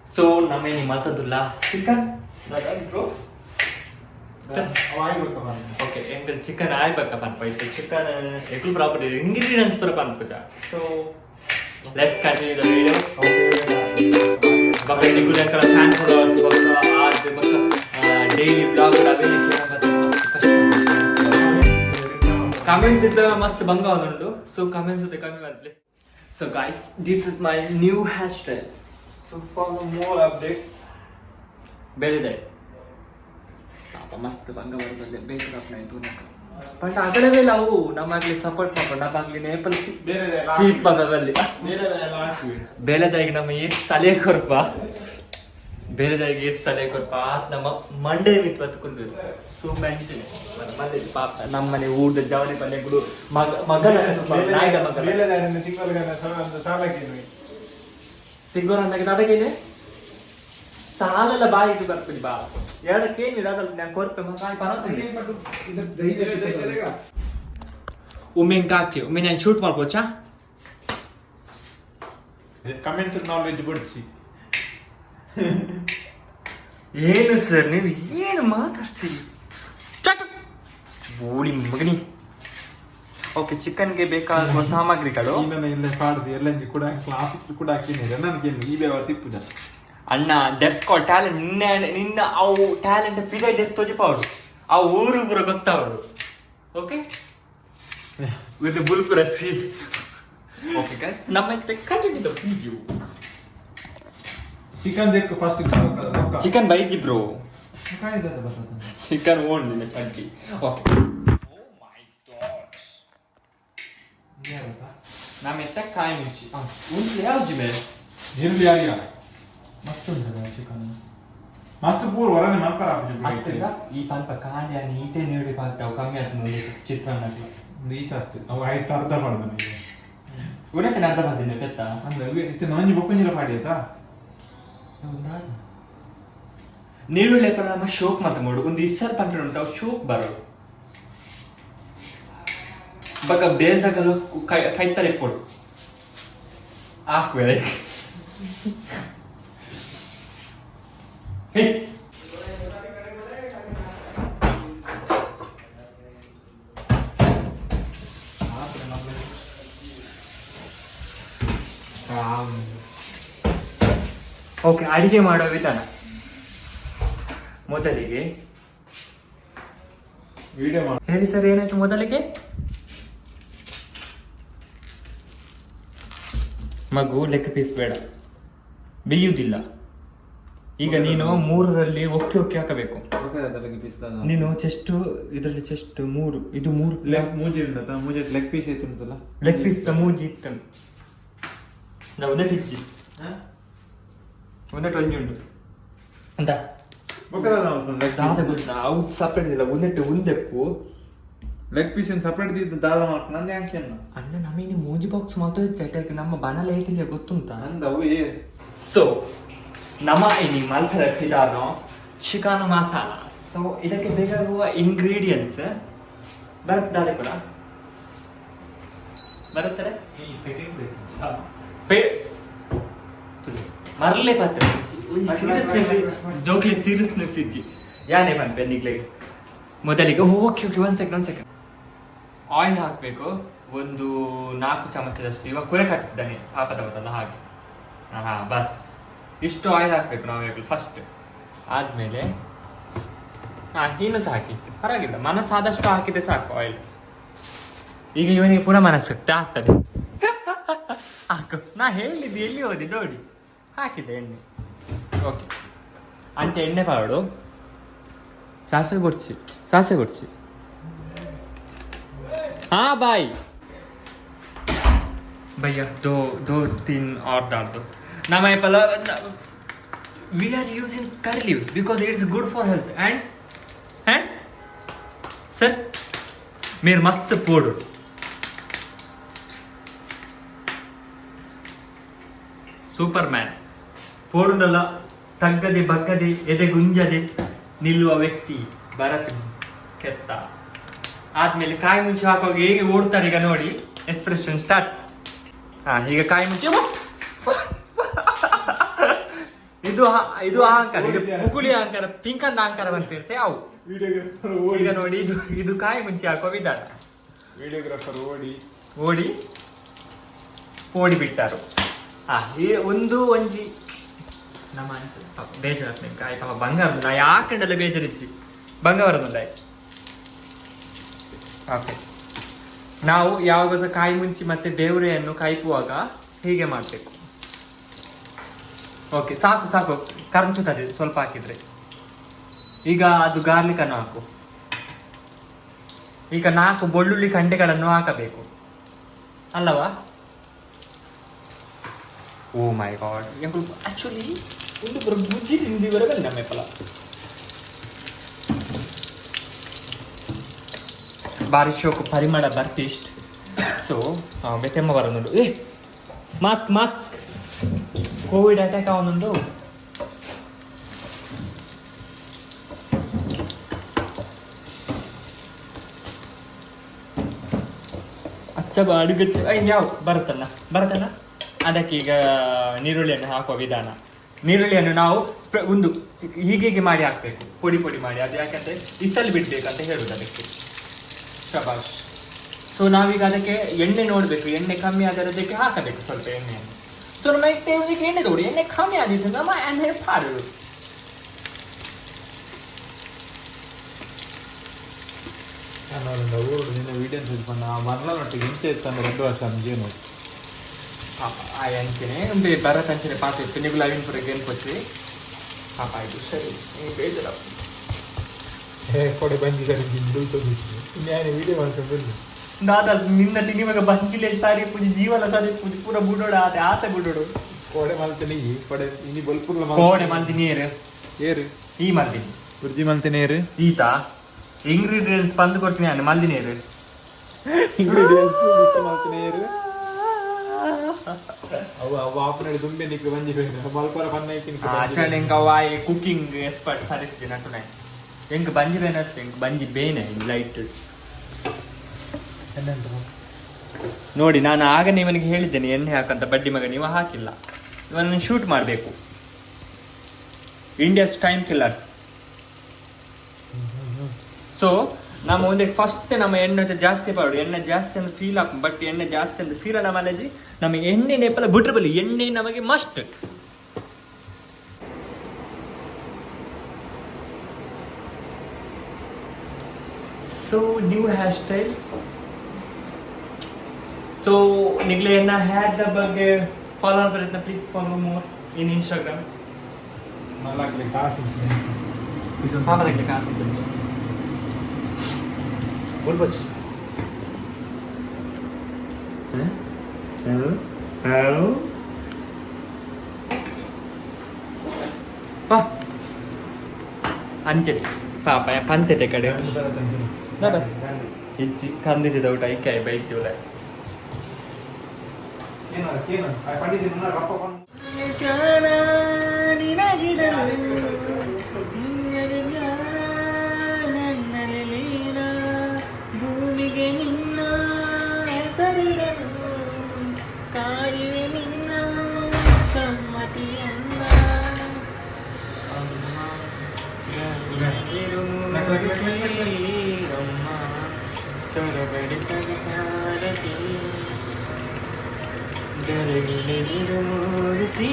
So ನಮ್ಮೇನು ಮಾತಾಡುದಿಲ್ಲ chicken bro okay ಎಂಕಲ್ ಚಿಕನ್ ಆಗ್ಬೇಕಪ್ಪ ಅನ್ಪಾಯ್ತು ಚಿಕನ್ ಎಕ್ಲು ಪ್ರಾಪರ್ ಇಂಗ್ರೀಡಿಯೆಂಟ್ಸ್ ಬರಪ್ಪ ಅನ್ಪೂಜ so let's continue the video बघा रेगुलर करा फॅन फॉलोअर्स बघा आज बघा डेली ब्लॉग अवेले मस्त कष्ट कमेंट्स इद्द मस्त बंग उंटु सो कमेंट्स जೊತೆ कमी बंतले so guys this is my new hair style so for more updates बेलेदाय पाಪ मस्त बंग बरबल्ले ಬೇಜಾರು ಆಯ್ತು ನನಗೆ ಬಟ್ ಆಗಲೇ ನಾವು ನಮಗೆ ಸಪೋರ್ಟ್ ಮಾಡ್ಕೊಂಡು ನಮಗೆ ನೇಪಲ್ ಚೀಪ್ ಬಗದಲ್ಲಿ ಬೇಲೆದಾಯಿಗೆ ನಮ್ಮ ಏಟ್ ಸಲಹೆ ಕೊಡ್ಪ ಬೇಲೆದಾಯಿಗೆ ಏಟ್ ಸಲಹೆ ಕೊಡ್ಪ ನಮ್ಮ ಮಂಡೇ ಮಿತ್ ಬದುಕೊಂಡು ಸುಮ್ಮನೆ ಪಾಪ ನಮ್ಮನೆ ಊಟದ ಜವಳಿ ಪಲ್ಯಗಳು ಮಗನ ನಾಯ್ದ ಮಗ ತಿಂಗೋರ ಅಂದಾಗ ಅದಕ್ಕೇನೆ ಸಾಲೆಲ್ಲ ಬಾಯಿಗೆ ಬರ್ತೀನಿ ಬಾ ಎರಡಕ್ಕೇನಿದೆ ಅದಲ್ಲ ನಾನು ಕೊರ್ಪೆ ಮಗ ಪರವಾಗಿಲ್ಲ ಒಮ್ಮೆ ಹಾಕಿ ಒಮ್ಮೆ ನಾನು ಶೂಟ್ ಮಾಡ್ಬೋಚಾ ಕಮೆಂಟ್ಸ್ ನಾಲೆಜ್ ಬಿಡ್ಸಿ ಏನು ಸರ್ ನೀವು ಏನು ಮಾತಾಡ್ತೀರಿ ಚಟ್ ಬೋಳಿ ಮಗನಿ ಓಕೆ ಚಿಕನ್ಗೆ ಬೇಕಾಗುವ ಸಾಮಗ್ರಿಗಳು ಇಲ್ಲ ಪಾಡ್ದು ಎಲ್ಲ ಕೂಡ ಕ್ಲಾಸಿಕ್ಸ್ ಕೂಡ ಹಾಕಿನಿ ನನಗೆ ಈ ಬೇವ ಸಿಪ್ಪುಜ ಅಣ್ಣ ದಟ್ಸ್ ಕಾಲ್ ಟ್ಯಾಲೆಂಟ್ ನಿನ್ನ ಅವು ಟ್ಯಾಲೆಂಟ್ ಪಿರೈಡ್ ತೋಜಿಪಾವಡು ಆ ಊರು ಪೂರ ಗೊತ್ತಾವಡು ಓಕೆ ವಿತ್ ಬುಲ್ಪುರ ಸೀಲ್ ಓಕೆ ಗೈಸ್ ನಮ್ಮಂತೆ ಕಂಟಿನ್ಯೂ ದ ವಿಡಿಯೋ ಚಿಕನ್ ದೇಕ್ ಫಸ್ಟ್ ಚಿಕನ್ ಬೈಜಿ ಬ್ರೋ ಚಿಕನ್ ಓನ್ಲಿ ಚಡ್ಡಿ ಓಕೆ ಓ ಮೈ ಗಾಡ್ ನಮ್ಮೆತ್ತ ಕಾಯಿ ಮುಚ್ಚಿ ಒಂದು ಯಾವ್ದು ಮೇಲೆ ಜಿರ್ಲಿ ಆರಿಯಾ ಮಸ್ತ್ ಉಂಟು ಚಿಕನ್ ಮಸ್ತ್ ಪೂರ್ ಹೊರನೆ ಮಲ್ಪರ ಆಗ್ತಿಲ್ಲ ಈ ಸ್ವಲ್ಪ ಕಾಂಡಿ ಅಲ್ಲಿ ಈಟೆ ನೀಡಿ ಮಾಡ್ತಾವ ಕಮ್ಮಿ ಆಗ್ತದೆ ಚಿತ್ರಾನ್ನಕ್ಕೆ ಈತ ಆಗ್ತದೆ ಅವು ಹೈಟ್ ಅರ್ಧ ಮಾಡ್ದ ನೀವು ಉಡತೆ ಅರ್ಧ ಮಾಡ್ತೀನಿ ತೆತ್ತ ಅಂದ್ರೆ ಇತ್ತೆ ನಂಜಿ ಬೊಕ್ಕಂಜಿಲ ಮಾಡಿ ಆಯ್ತಾ ನೀರುಳ್ಳಿ ಪರ ನಮ್ಮ ಶೋಕ್ ಮಾತ್ರ ಮಾಡು ಒಂದು ಇಸ್ಸರ್ ಪಂಟ್ರೆ ಉಂಟು ಅವು ಶೋಕ್ ಬರೋದು ಬಗ ಬೇಲ್ದಾಗಲು ಕೈ ತಲೆ ಕೊಡು ಹಾಕ್ಬೇಡ Hey. ಓಕೆ ಅಡಿಗೆ ಮಾಡೋ ವಿಧಾನ ಮೊದಲಿಗೆ ವಿಡಿಯೋ ಮಾಡಿ ಹೇಳಿ ಸರ್ ಏನಾಯ್ತು ಮೊದಲಿಗೆ ಮಗು ಲೆಗ್ ಪೀಸ್ ಬೇಡ ಬೇಯುವುದಿಲ್ಲ ಈಗ ನೀನು ಮೂರರಲ್ಲಿ ಒಕ್ಕಿ ಹಾಕಬೇಕು ನೀನು ಚೆಸ್ಟ್ ಇದರಲ್ಲಿ ಚೆಸ್ಟ್ ಮೂರು ಇದು ಮೂರು ಮೂಜಿ ಉಂಟಾ ಮೂಜಿ ಲೆಗ್ ಪೀಸ್ ಐತೆ ಉಂಟಲ್ಲ ಲೆಗ್ ಪೀಸ್ ಮೂಜಿ ಇತ್ತು ನಾವು ಒಂದೇ ಇಜ್ಜಿ ಒಂದೇ ಒಂಜಿ ಉಂಟು ಅಂತ ದಾದ ಗೊತ್ತಾ ಅವು ಸಪ್ರೇಟ್ ಇಲ್ಲ ಒಂದೆಟ್ಟು ಒಂದೆಪ್ಪು ಲೆಗ್ ಪೀಸ್ ಸಪ್ರೇಟ್ ಇದ್ದು ದಾದ ಮಾಡ್ಕೊಂಡು ನಂದು ಯಾಕೆ ಅಣ್ಣ ನಮಗೆ ಮೂಜಿ ಬಾಕ್ಸ್ ಮಾತ್ರ ಚಟಕ್ಕೆ ನಮ್ಮ ಬನಲ ಏಟಿಲ್ಲ ಗೊತ್ತುಂಟಾ ನಂದವು ಸೊ ನಮ್ಮ ಇನಿ ಮಲ್ಪರ ಫಿದಾನೋ ಚಿಕನ್ ಮಸಾಲ ಸೊ ಇದಕ್ಕೆ ಬೇಕಾಗುವ ಇಂಗ್ರೀಡಿಯೆಂಟ್ಸ್ ಬರುತ್ತಾರೆ ಕೂಡ ಬರುತ್ತಾರೆ ಮರಲೇ ಪಾತ್ರ ಜೋಕ್ಲಿ ಸೀರಿಯಸ್ನೆಸ್ ಇಜ್ಜಿ ಯಾನೇ ಬಂದ್ಪೆ ನಿಗ್ಲಿಗೆ ಮೊದಲಿಗೆ ಓಕೆ ಓಕೆ ಒಂದ್ ಸೆಕೆಂಡ್ ಆಯಿಲ್ ಹಾಕಬೇಕು ಒಂದು 4 ಚಮಚದಷ್ಟು ಇವಾಗ ಕುರೆ ಕಟ್ಟಿದ್ದಾನೆ ಪಾಪದ ಬದಲ್ಲ ಹಾಗೆ ಹಾ ಬಸ್ ಇಷ್ಟು ಆಯಿಲ್ ಹಾಕಬೇಕು ನಾವು ಫಸ್ಟ್ ಆದಮೇಲೆ ಇನ್ನೂ ಸಹ ಹಾಕಿ ಪರವಾಗಿಲ್ಲ ಮನಸ್ಸಾದಷ್ಟು ಹಾಕಿದ್ರೆ ಸಾಕು ಆಯಿಲ್ ಈಗ ಇವನಿಗೆ ಪುನಃ ಮನಸ್ಸು ಆಗ್ತದೆ ಹಾಕು ನಾ ಹೇಳಿದ್ದು ಎಲ್ಲಿ ಹೋದಿ ನೋಡಿ ಹಾಕಿದ್ದೆ ಎಣ್ಣೆ ಓಕೆ ಅಂಚೆ ಎಣ್ಣೆ ಪಾಡು ಸಾಸಿವೆ ಕೊಡ್ಸಿ ಹಾ ಬಾಯ್ भैया दो तीन और डाल दो ना मैं पहला we are using curry leaves because it is good for health and sir मेरे मस्त पोड़ ಸೂಪರ್ಮ್ಯಾನ್ ಪೋಡುಂಡಲ್ಲ ತಗ್ಗದೆ ಬಗ್ಗದೆ ಎದೆ ಗುಂಜದೆ ನಿಲ್ಲುವ ವ್ಯಕ್ತಿ ಭರತ್ ಕೆತ್ತ ಆದ್ಮೇಲೆ ಕಾಯಿ ಮುಂಚೆ ಹಾಕುವಾಗ ಹೇಗೆ ಓಡ್ತಾರೆ ಈಗ ನೋಡಿ ಎಕ್ಸ್ಪ್ರೆಷನ್ ಸ್ಟಾರ್ಟ್ ಈಗ ಕಾಯಿ ಮುಂಚೆ ಇದು ಇದು ಅಹಂಕಾರ, ಇದು ಪುಕುಳಿ ಅಹಂಕಾರ, ಪಿಂಕಂದ ಅಹಂಕಾರ ಬಂದಿರುತ್ತೆ ಅವು. ವಿಡಿಯೋಗ್ರಾಫರ್ ಈಗ ನೋಡಿ, ಇದು ಕಾಯಿ ಮುಂಚೆ ಹಾಕೋ ವಿಧಾನ. ವಿಡಿಯೋಗ್ರಾಫರ್ ಓಡಿ ಬಿಟ್ಟಾರು. ಈ ಒಂಜಿ ನಮ್ಮ ಅಂಚ ಬೇಜಾರು ಕಾಯಿ ಪಾಪ ಬಂಗಾರ ನಾ ಯಾಕಂಡೆಲ್ಲ ಬೇಜಾರಿಚ್ಚಿ ಬಂಗಾರದಲ್ಲ. ಓಕೆ, ನಾವು ಯಾವಾಗ ಸಹ ಕಾಯಿ ಮುಂಚಿ ಮತ್ತೆ ಬೇವರೆಯನ್ನು ಕಾಯ್ಪುವಾಗ ಹೀಗೆ ಮಾಡಬೇಕು. ಓಕೆ, ಸಾಕು ಕರ್ಚುತ್ತದೆ ಸ್ವಲ್ಪ ಹಾಕಿದ್ರೆ. ಈಗ ಅದು ಗಾರ್ಲಿಕ್ ಅನ್ನು ಹಾಕು. ಈಗ 4 ಬೆಳ್ಳುಳ್ಳಿ ಕಂಡೆಗಳನ್ನು ಹಾಕಬೇಕು ಅಲ್ಲವಾ? ಓ ಮೈ ಗಾಡ್, ಆಕ್ಚುಲಿ ಒಂದು ಬುಜ್ಜಿ ತಿಂದಿವರೆಗಲ್ಲ ನಮ್ಮೆಪ್ಪಲ ಬಾರಿ ಶೋಕು ಪರಿಮಳ ಬರ್ತಿಷ್ಟ್. ಸೊ ಬೆತೆಮ್ಮ ಬರೋದು ಮಾಸ್ಕ್ ಕೋವಿಡ್ ಅಟ್ಯಾಕ್ ಅವನೊಂದು. ಅಡುಗೆ ಯಾವ ಬರುತ್ತಲ್ಲ ಅದಕ್ಕೆ ಈಗ ನೀರುಳ್ಳಿಯನ್ನು ಹಾಕುವ ವಿಧಾನ. ನೀರುಳ್ಳಿಯನ್ನು ನಾವು ಒಂದು ಹೀಗೆ ಮಾಡಿ ಹಾಕ್ಬೇಕು, ಪೊಡಿ ಮಾಡಿ. ಅದು ಯಾಕಂದ್ರೆ ಇಸಲ್ಲಿ ಬಿಡ್ಬೇಕಂತ ಹೇಳುದು ಅದಕ್ಕೆ. ಶಬಾಷ್. ಸೊ ನಾವೀಗ ಅದಕ್ಕೆ ಎಣ್ಣೆ ನೋಡ್ಬೇಕು, ಎಣ್ಣೆ ಕಮ್ಮಿ ಆದರೆ ಅದಕ್ಕೆ ಹಾಕಬೇಕು ಸ್ವಲ್ಪ ಎಣ್ಣೆಯನ್ನು. ಸೊ ನಮಗೆ ಎಣ್ಣೆ ತೋಡಿ, ಎಣ್ಣೆ ಕಮ್ಮಿ ಆದಿತ್ತು ನಮ್ಮ ಎಣ್ಣೆ ಪಾರು. ಅಂಚನೆ ಭರತ್ ಅಂಚನೆ ಪಾತ ಇತ್ತು, ನೀವು ಲೈವಿನ ಪುರಕ್ಕೆ ಏನು ಕೊಟ್ರಿ ಪಾಪ. ಇದು ಸರಿ ಬೇಜಾರ ವಿಡಿಯೋ ಮಾಡ್ಕೊಂಡು ದಾದಾ ನಿನ್ನ ತಿಂಗಿವಾಗ ಬಂಚಿಲೆ ಸಾರಿ ಪೂಜೆ ಜೀವನ ಸಾರಿ ಪೂಜೆ ಪೂರ ಬುಡೋಡ ಅದೇ ಆಸೆ ಬುಡೋಡು. ಕೋಡೆ ಮಲ್ತೀನಿ ಕೋಡೆ ಇನಿ ಬಲ್ಪುರ್ಲ ಕೋಡೆ ಮಲ್ತೀನಿ ಏರು ಈ ಮಲ್ತೀನಿ ಕುರ್ಜಿ ಮಲ್ತೀನಿ ಏರು ಈತ ಇಂಗ್ರೀಡಿಯೆಂಟ್ಸ್ ಬಂದು ಕೊಡ್ತೀನಿ ನಾನು ಮಲ್ದಿನಿ ಏರು ಇಂಗ್ರೀಡಿಯೆಂಟ್ಸ್ ಮಲ್ತೀನಿ ಏರು ಅವ ಆಪನಡಿ ದುಂಬೆ ನಿಕ್ಕೆ ಬಂದಿಬೇಕು ಮಲ್ಪರ ಬನ್ನ ಇಕ್ಕಿನ ಆಚರಣೆ ಎಂಕ ವಾಯ್ ಕುಕಿಂಗ್ ಎಕ್ಸ್ಪರ್ಟ್ ಸರಿಸ್ತೀನಿ ಅಷ್ಟೇ ಎಂಕ ಬಂಜಿ ಬೇನತ್ತೆ ಎಂಕ ಬಂಜಿ ಬೇನೆ ಲೈಟ್ ನೋಡಿ. ನಾನು ಆಗನೇ ಇವನಿಗೆ ಹೇಳಿದ್ದೇನೆ ಎಣ್ಣೆ ಹಾಕಂತ, ಬಡ್ಡಿ ಮಗ ನೀವು ಹಾಕಿಲ್ಲ. ಇವನನ್ನು ಶೂಟ್ ಮಾಡಬೇಕು. India's time killers. ಸೊ ನಮ್ಮ ಒಂದೇ ಫಸ್ಟ್ ನಮ್ಮ ಎಣ್ಣೆ ಜಾಸ್ತಿ ಪಾಡು, ಎಣ್ಣೆ ಜಾಸ್ತಿ ಅಂತ ಫೀಲ್ ಹಾಕು. ಬಟ್ ಎಣ್ಣೆ ಜಾಸ್ತಿ ಅಂತ ಫೀಲ್ ನಮ್ಮ ಮನೆಜಿ ನಮಗೆ ಎಣ್ಣೆ ನೆಪಲ ಬಿಟ್ರೆ ಬಲ್ಲಿ ಎಣ್ಣೆ ನಮಗೆ must. So new hair style. So ನಿಗ್ಲೆಯನ್ನ ಹೇರ್ ಬಗ್ಗೆ ಫಾಲೋ ಪ್ರಯತ್ನ please follow more in Instagram. ಮಲಕ್ಲೆ ಕಾಸು ಪಾಪದಕ್ಕೆ ಕಾಸು ಇತ್ತು बोलबोच ಅಂಚನೆ ಪಾಪ ಪಂತೆತೆ ಕಡೆ ಇಜ್ಜಿ ಕಂದಿಸಿದ ಊಟ ಇಕ್ಕಾಯಿ ಬೈಚಿ ಉಲ ಭೂಮಿಗೆ ನಿನ್ನ ಹೆಸರಿರಲು ಕಾಯುವೆ ನಿನ್ನ ಸಮ್ಮತಿಯನ್ನ ಅಮ್ಮ ಸ್ಥಳಬಡಿತದ ಸಾರಥಿ ಗರಗಿಲಿರು ಮೂರ್ತಿ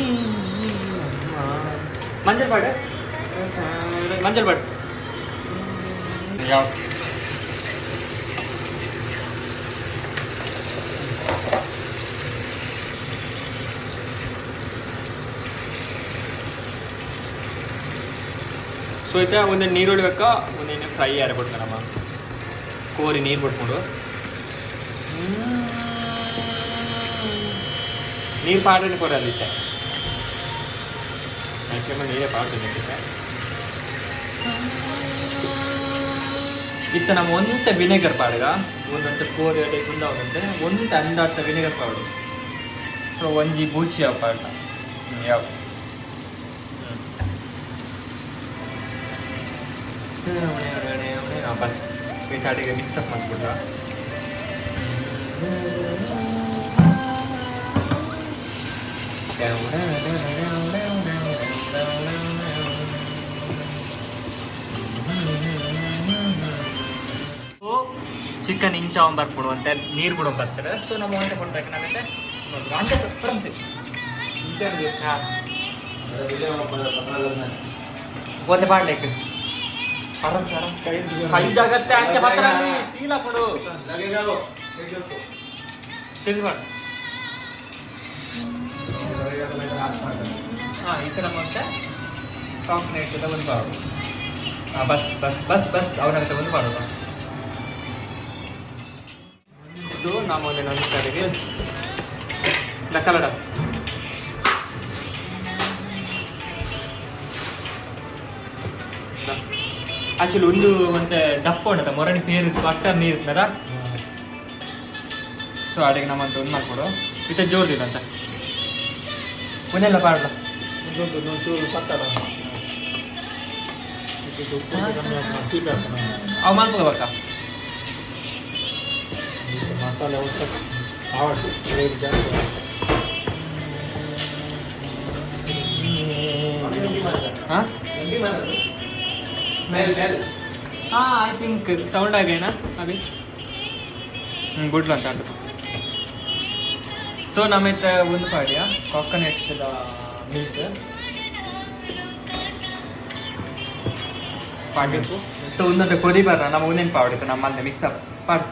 ಮಂಜಲ್ ಪಾಡ ಮಂಜಲ್ ಪಾಡ ಯಾವ ಸೊ ಐತೆ ಒಂದು ನೀರುಳ್ಳಿ ಬೇಕಾ ಒಂದೇನು ಫ್ರೈ ಯಾರು ಬಿಡ್ತಾನಮ್ಮ ಕೋರಿ ನೀರು ಬಿಟ್ಕೊಂಡು ನೀರು ಪಾಡ್ರೆ ಕೊರಲ್ಲಿತ್ತೆ ಮ್ಯಾಕ್ಸಿಮಮ್ ನೀರೇ ಪಾಡ್ತೀನಿ ಇತ್ತ ನಮ್ಮ ಒಂತ ವಿನೆಗರ್ ಪಾಡ್ಗ ಒಂದಂತ ಕೋರಿ ಅದೇ ಗುಂಡ ಒಂದಂತೆ ಅಂದಾತ ವಿನೆಗರ್ ಪಾಡು ಸೊ ಒಂಜಿ ಬೂಚಿ ಯಾವ ಪಾಡ ಯಾವ ಬಸ್ ಬೇಕಾಡಿಗೆ ಮಿಕ್ಸ್ ಅಪ್ ಮಾಡ್ಬಿಟ್ಟ ಚಿಕನ್ ಇಂಚಾವ್ ಬರ್ಬಿಡು ಅಂತ ನೀರು ಬಿಡೋ ಬರ್ತಾರೆ ಸೊ ನಮ್ಮ ಒಂಟೆ ಕೊಡ್ಬೇಕು ನಾವೈತೆ ಅಂಟೆ ಫ್ರಮ್ಸಿ ಹಾಂ ಒಂದೇ ಮಾಡ್ಲಿಕ್ಕೆ ಆರಾಮ್ ಆರಾಮ್ ಕೈ ಜಾಗತ್ತೆ ಅಂಚೆ ಮಾತ್ರ ಸೀಲ ಕೊಡು ತಿಳಿಸ್ಬಾರ್ದು ಹಾಂ ಈ ಕಡೆ ಮತ್ತೆ ಚಾಕ್ಲೇಟ್ ಒಂದು ಬಾಡು ಹಾಂ ಬಸ್ ಬಸ್ ಬಸ್ ಬಸ್ ಅವನ ಒಂದು ಬಾಡುವ ಇದು ನಮ್ಮೊಂದೇ ನನ್ನ ಕಡೆಗೆ ಕನ್ನಡ ಆಕ್ಚುಲಿ ಒಂದು ಮತ್ತೆ ದಪ್ಪ ಉಂಟದ ಮೊರಣಿ ಪೇರು ಅಟ್ಟರ್ ನೀರು ಇರ್ತದ ಸೊ ಅಡಿಗೆ ನಮ್ಮಂತ ಒಂದು ಮಾಡ್ಕೊಡು ಇತ್ತ ಜೋರ್ದಿಲ್ಲ ಅಂತ ಒಂದೆಲ್ಲ ಪಾಡ್ಲ ಅವು ಮಾಡ್ಕೋಬೇಕ ಮಸಾಲೆ ಹಾಂ ಹಾಂ ಐ ಥಿಂಕ್ ಸೌಂಡ್ ಆಗೇನಾ ಅಭಿ ಗುಡ್ಲು ಅಂತ ಆಟ ಸೊ ನಮ್ಮೈತೆ ಒಂದು ಪಾಡಿಯ ಕೊಕೊನಟ್ ಮಿಲ್ಕ್ ಪಾಡಬೇಕು ಸೊ ಒಂದೊಂದು ಕೊದಿ ಬರ್ರ ನಮ್ಮ ಒಂದೇನು ಪಾಡಿತ್ತು ನಮ್ಮಲ್ಲಿ ಮಿಕ್ಸಪ್ ಪಾಡು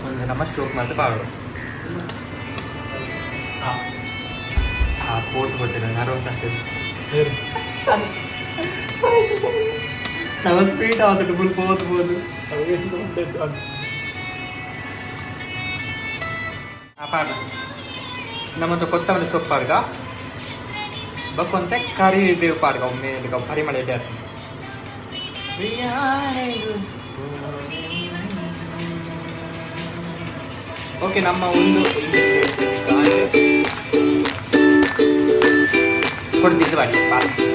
ಒಂದು ನಮ್ಮ ಸ್ಟ್ರೋಕ್ ಮಾಡ್ತಾ ಪಾಡು ಹಾಂ ಹಾಂ ಪೋಟ್ ಗೊತ್ತಿಲ್ಲ ಯಾರೋ ನಮ್ಮ ಸ್ವೀಟ್ ಆಗುತ್ತೆ ಫುಲ್ ಪೋತ್ಬೋದು ಪಾಡ ನಮ್ಮದು ಕೊತ್ತಂಬರಿ ಸೊಪ್ಪು ಪಾಡ್ಗ ಬಕ್ಕೊಂತೆ ಕರಿ ದೇವ್ ಪಾಡ್ಗ ಒಮ್ಮೆ ಪರಿಮಳ ಇದೆ ಓಕೆ ನಮ್ಮ ಒಂದು ಕೊಡ್ತಿದ್ದು ಮಾಡಿ